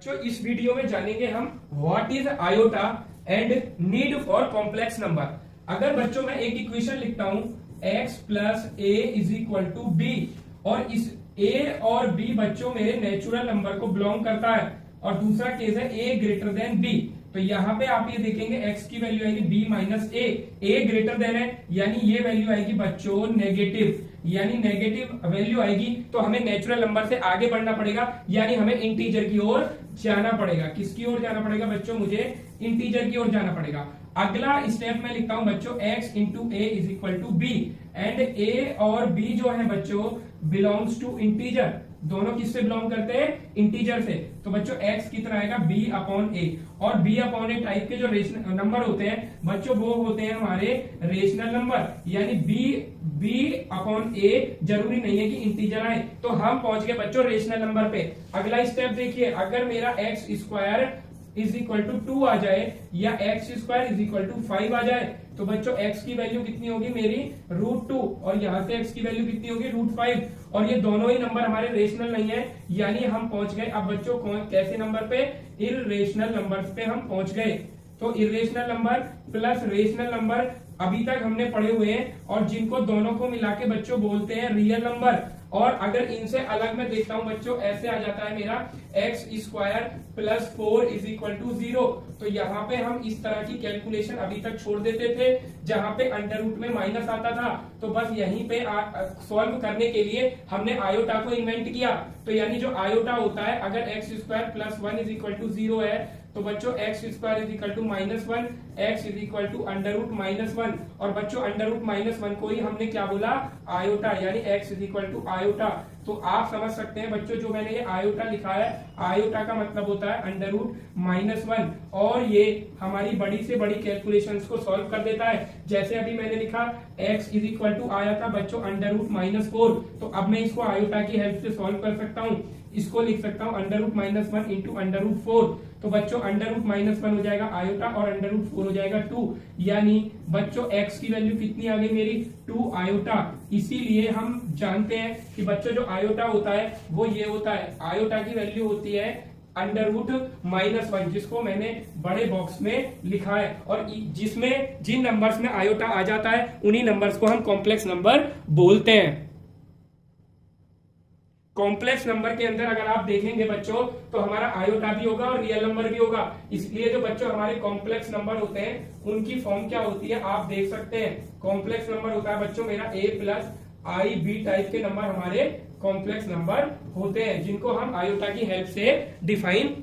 तो इस वीडियो में जानेंगे हम what is iota and need for complex number. अगर बच्चों मैं एक इक्वेशन लिखता हूं x plus a is equal to b, और इस a और b बच्चों मेरे नेचुरल नंबर को बिलोंग करता है, और दूसरा केस है a ग्रेटर देन b। तो यहाँ पे आप ये देखेंगे x की वैल्यू आएगी b minus a greater than है, यानी ये वैल्यू आएगी बच्चों नेगेटिव, यानी नेगेटिव वैल्यू आएगी तो हमें नेचुरल नंबर से आगे बढ़ना पड़ेगा, यानी हमें इंटीजर की ओर जाना पड़ेगा। किसकी ओर जाना पड़ेगा बच्चों? मुझे इंटीजर की ओर जाना पड़ेगा। अगला स्टेप में लिखता हूं बच्चों x into a is equal to b, and a और b जो है बच्चों बिलोंग्स टू इंटीजर। दोनों किससे बिलोंग करते हैं? इंटीजर से। तो बच्चों x कितना आएगा? b अपॉन ए, और b अपॉन ए टाइप के जो रेशनल नंबर होते हैं बच्चों वो होते हैं हमारे रेशनल नंबर, यानी b अपॉन ए जरूरी नहीं है कि इंटीजर आए। तो हम पहुंच गए बच्चों रेशनल नंबर पे। अगला स्टेप देखिए, अगर मेरा x square is equal to 2 आ जाए या x square is equal to 5 आ जाए, तो बच्चों x की वैल्यू कितनी होगी मेरी? √2, और यहां से x की वैल्यू कितनी होगी? √5, और ये दोनों ही नंबर हमारे रेशनल नहीं है, यानी हम पहुंच गए अब बच्चों कैसे नंबर पे? इर्रेशनल नंबर्स पे हम पहुंच गए। तो irrational number plus rational number अभी तक हमने पढ़े हुए हैं, और जिनको दोनों को मिला के बच्चों बोलते हैं रियल नंबर। और अगर इनसे अलग मैं देखता हूं बच्चों, ऐसे आ जाता है मेरा x square plus 4 is equal to 0। तो यहाँ पे हम इस तरह की कैलकुलेशन अभी तक छोड़ देते थे, जहां पे अंडर रूट में माइनस आता था। तो बस यहीं पे सॉल्व करने के लिए हमने आयोटा को इन्वेंट किया। तो यानी जो आयोटा होता है, अगर x square plus 1 is equal to 0 है, तो बच्चों x square is equal to -1, x is equal to under root -1, और बच्चों अंडर रूट -1 को ही हमने क्या बोला? आयोटा, यानी x is equal to iota. तो आप समझ सकते हैं बच्चों, जो मैंने ये आयोटा लिखा है, आयोटा का मतलब होता है अंडर रूट -1, और ये हमारी बड़ी से बड़ी कैलकुलेशंस को सॉल्व कर देता है। जैसे अभी मैंने लिखा x इज इक्वल टू आया था बच्चों अंडर रूट -4, तो अब मैं इसको आयोटा की हेल्प से सॉल्व कर सकता हूँ। इसको लिख सकता हूँ under root -1 into under root 4। तो बच्चों अंडर रूट -1 हो जाएगा आयोटा, और अंडर रूट 4 हो जाएगा 2, यानी बच्चों x की वैल्यू कितनी आ गई मेरी? 2 आयोटा। इसीलिए हम जानते हैं कि बच्चों जो आयोटा होता है वो ये होता है, आयोटा की वैल्यू होती है अंडर रूट -1, जिसको मैंने बड़े बॉक्स में लिखा है, और जिसमें जिन नंबर्स में आयोटा आ जाता है उन्हीं नंबर्स को हम कॉम्प्लेक्स नंबर बोलते हैं। कॉम्प्लेक्स नंबर के अंदर अगर आप देखेंगे बच्चों, तो हमारा आयोटा भी होगा और रियल नंबर भी होगा। इसलिए जो बच्चों हमारे कॉम्प्लेक्स नंबर होते हैं उनकी फॉर्म क्या होती है आप देख सकते हैं। कॉम्प्लेक्स नंबर होता है बच्चों मेरा a plus i b type के नंबर हमारे कॉम्प्लेक्स नंबर होते हैं, जिनको हम आयोटा की हेल्प से डिफाइन